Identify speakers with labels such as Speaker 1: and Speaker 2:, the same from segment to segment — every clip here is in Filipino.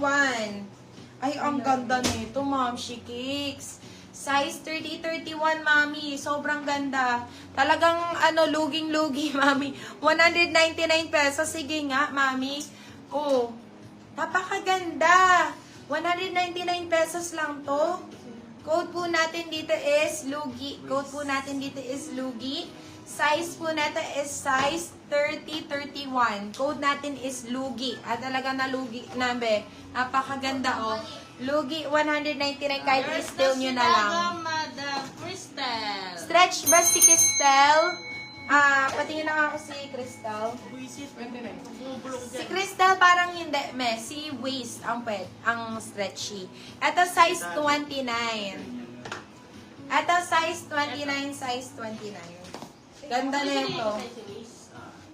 Speaker 1: 31. Ay, ang ganda nito, Ma'am Cakes. Size 30-31, Mami. Sobrang ganda. Talagang, luging-lugi, Mami. 199 pesos. Sige nga, Mami. Oh, napakaganda. 199 pesos lang to. Code po natin dito is Lugi. Code po natin dito is Lugi. Size po natin is size 30-31. Code natin is Lugi. Talaga na Lugi na, be. Napakaganda, oh. Lugi, 199 kahit i-steal nyo na lang.
Speaker 2: Madam Crystal.
Speaker 1: Stretch ba si Crystal? Patingin na nga ako si Crystal. Si Crystal parang hindi, si waist ang stretchy. Ito size 29. Ito size 29, size 29. Ganda na ito.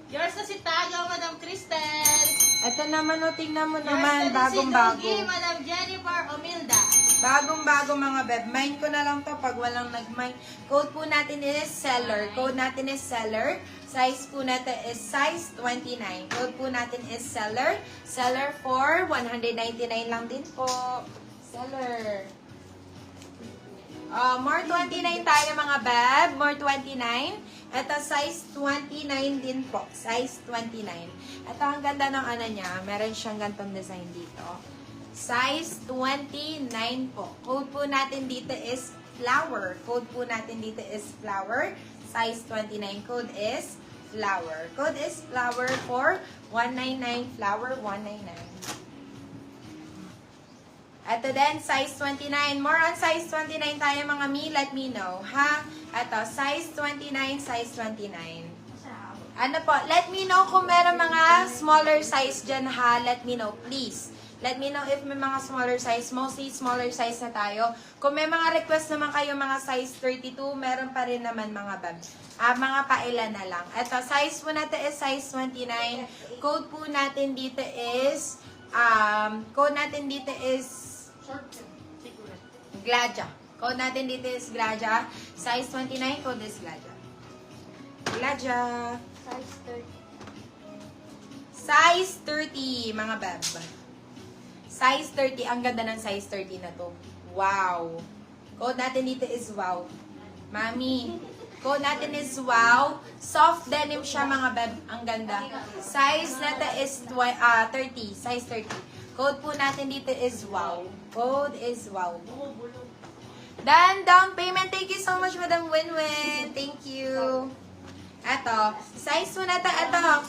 Speaker 2: Yours na si Tagaw, Madam Crystal.
Speaker 1: Ito naman, tingnan mo
Speaker 2: Yours
Speaker 1: naman,
Speaker 2: na din si
Speaker 1: bagong-bago.
Speaker 2: Lugi, Madam Jennifer Omilda.
Speaker 1: Bagong-bago mga beb. Mine ko na lang to pag walang nag-mine. Code po natin is seller. Code natin is seller. Size po natin is size 29. Code po natin is seller. Seller for 199 lang din po. Seller. More 29 tayo mga beb. More 29. Ito size 29 din po. Size 29. Ito ang ganda ng niya. Meron siyang gantong design dito. Size 29 po. Code po natin dito is flower. Code po natin dito is flower. Size 29. Code is flower. Code is flower for 199. Flower 199. Ito din, size 29. More on size 29 tayo mga mi. Let me know, ha? Ito, size 29, size 29. Ano po? Let me know kung meron mga smaller size dyan, ha? Let me know, please. Let me know if may mga smaller size. Mostly smaller size na tayo. Kung may mga request naman kayo mga size 32, meron pa rin naman mga bag. Mga pailan na lang. Ito, size po natin is size 29. Code po natin dito is, Gladia. Code natin dito is Gladia. Size 29, code is Gladia. Gladia.
Speaker 2: Size 30.
Speaker 1: Size 30, mga beb. Size 30. Ang ganda ng size 30 na to. Wow. Code natin dito is wow. Mami. Code natin is wow. Soft denim siya, mga beb. Ang ganda. Size natin is 30. Size 30. Code po natin dito is wow. Code is wow. Then, down payment. Thank you so much, Madam Winwin. Thank you. Eto. Size po natin. Eto.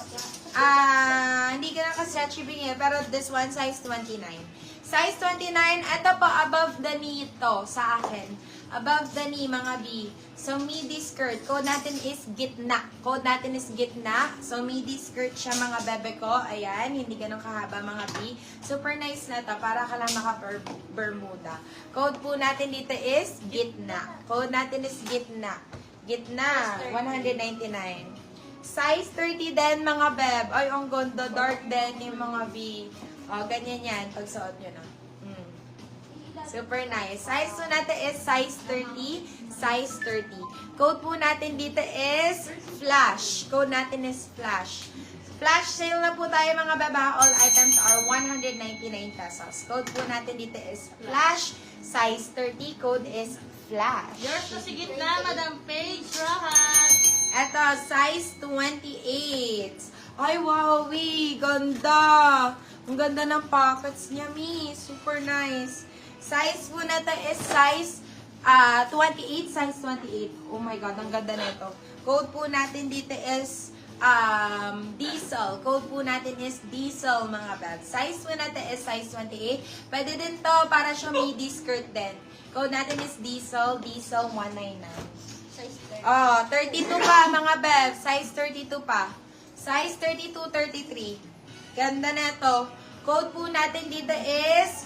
Speaker 1: Hindi ka na ka-stretchy bingin. Pero this one, size 29. Size 29. Eto po, above the knee to sa akin. Above the knee, mga B. So, midi skirt. Code natin is gitna. Code natin is gitna. So, midi skirt siya, mga bebe ko. Ayan, hindi ganun kahaba, mga B. Super nice na to. Para ka lang naka-bermuda. Code po natin dito is gitna. Code natin is gitna. Gitna, 199. Size 30 din, mga beb. Ay, ang ganda. Dark denim, mga B. Ganyan yan. Pagsuot nyo na. Super nice. Size po natin is size 30. Size 30. Code po natin dito is flash. Code natin is flash. Flash sale na po tayo, mga baba. All items are 199 pesos. Code po natin dito is flash. Size 30. Code is flash.
Speaker 2: Yours na si gitna, Madam Paige Rahat.
Speaker 1: Ito, size 28. Ay, wow, ganda. Ang ganda ng pockets niya, mi. Super nice. Size po natin is size 28. Size 28. Oh my God, ang ganda nito. Code po natin dito is diesel. Code po natin is diesel, mga bag. Size po natin is size 28. Pwede din to para siya midi skirt din. Code natin is diesel. Diesel 199.
Speaker 2: Size
Speaker 1: 32
Speaker 2: 30.
Speaker 1: pa, mga bag. Size 32 pa. Size 32, 33. Ganda na ito. Code po natin dito is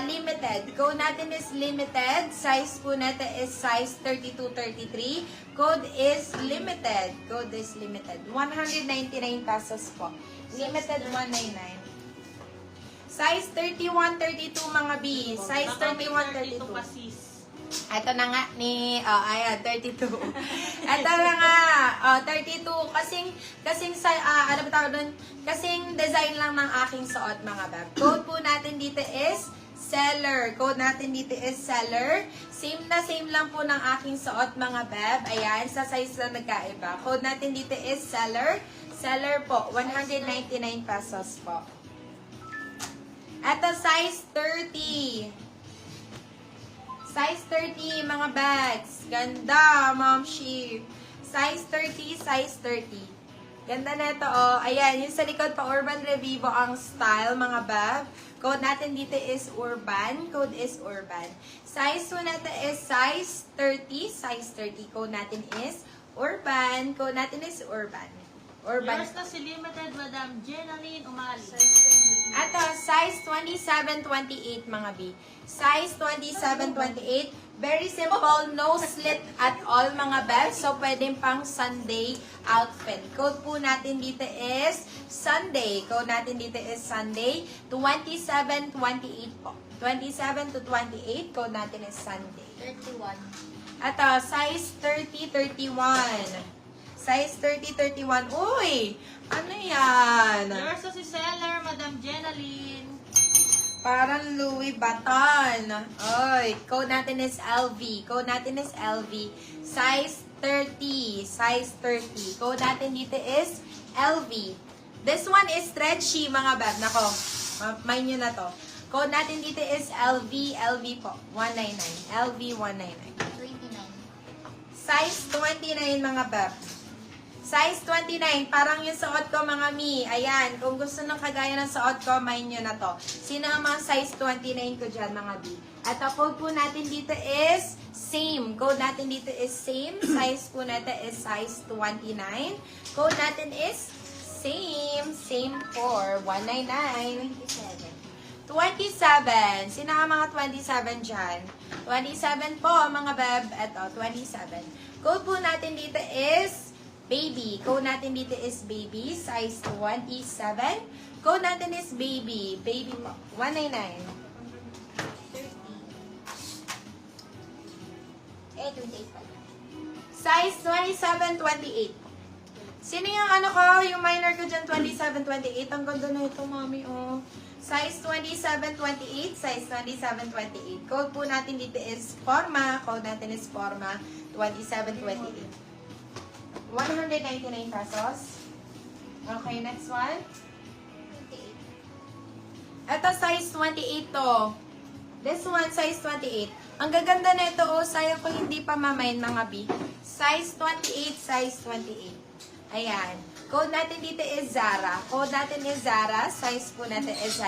Speaker 1: limited. Code natin is limited. Size po natin is size 32, 33. Code is limited. Code is limited. 199 pesos po. Limited 199. Size 31, 32, mga B. Size 31, 32. Ito na nga ayan, 32. Ito na nga, 32. Kasing ano ba tawag doon? Kasing design lang ng aking suot, mga bab. Code po natin dito is seller. Code natin dito is seller. Same na same lang po ng aking suot, mga bab. Ayan, sa size lang nagkaiba. Code natin dito is seller. Seller po, 199 pesos po. Ito, size 30. Size 30, mga bags. Ganda, Mom Sheep. Size 30, size 30. Ganda na ito, oh. Ayan, yung sa likod pa, Urban Revivo ang style, mga bag. Code natin dito is Urban. Code is Urban. Size po natin is size 30. Size 30. Code natin is Urban. Code natin is Urban. Urban.
Speaker 2: Yours na si Limited, Madam Jenaline Umali.
Speaker 1: Ito, size 27-28, mga B. Size 27-28. Very simple, no slit at all, mga bebs. So, pwedeng pang Sunday outfit. Code po natin dito is Sunday. Code natin dito is Sunday. 27-28 po. 27 to 28. Code natin is Sunday.
Speaker 3: 31.
Speaker 1: Ito, size 30-31. Size 30-31. Uy! Ano yan?
Speaker 2: Yours na si Seller, Madam Jenaline.
Speaker 1: Parang Louis Vuitton. Oy, code natin is LV. Code natin is LV. Size 30. Size 30. Code natin dito is LV. This one is stretchy, mga bab. Nako, mind nyo na to. Code natin dito is LV. LV po. 199. LV 199.
Speaker 3: 29.
Speaker 1: Size 29, mga bab. Size 29, parang yung suot ko, mga mi. Ayan, kung gusto ng kagaya ng suot ko, mind nyo na to. Sino ang mga size 29 ko dyan, mga B? At ang code po natin dito is same. Code natin dito is same. Size po natin is size 29. Code natin is same. Same for 199. 27. Sino ang mga 27 dyan? 27 po, mga beb. Eto, 27. Code po natin dito is baby. Code natin dito is baby. Size 27. Code natin is baby. Baby po. 199.
Speaker 3: 28 pala.
Speaker 1: Size 27-28. Sino yung ano ko? Yung minor ko dyan, 27-28. Ang ganda na ito, mami, oh. Size 27-28. Size 27-28. Code po natin dito is forma. Code natin is forma. 27-28. 199 pesos. Okay, next one.
Speaker 3: 28.
Speaker 1: Ito, size 28 to. This one, size 28. Ang gaganda na ito, oh. Sayang ko hindi pa mamain, mga B. Size 28, size 28. Ayan. Code natin dito is Zara. Code natin is Zara. Size po natin is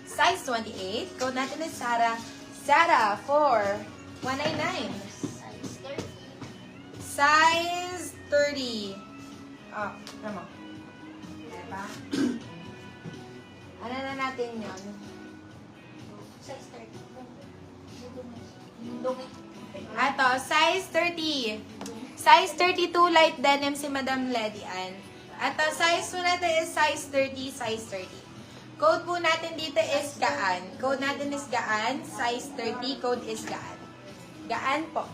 Speaker 1: size 28. Code natin is Zara. Zara for 199.
Speaker 3: Size 30.
Speaker 1: Size 30. Oh, tama. Diba? Ano na natin yun?
Speaker 3: Size 30.
Speaker 1: Ato, size 30. Size 32 light denim si Madam Lady Ann. Ato, size po natin is size 30, size 30. Code po natin dito is gaan. Code natin is gaan. Size 30, code is gaan. Gaan po.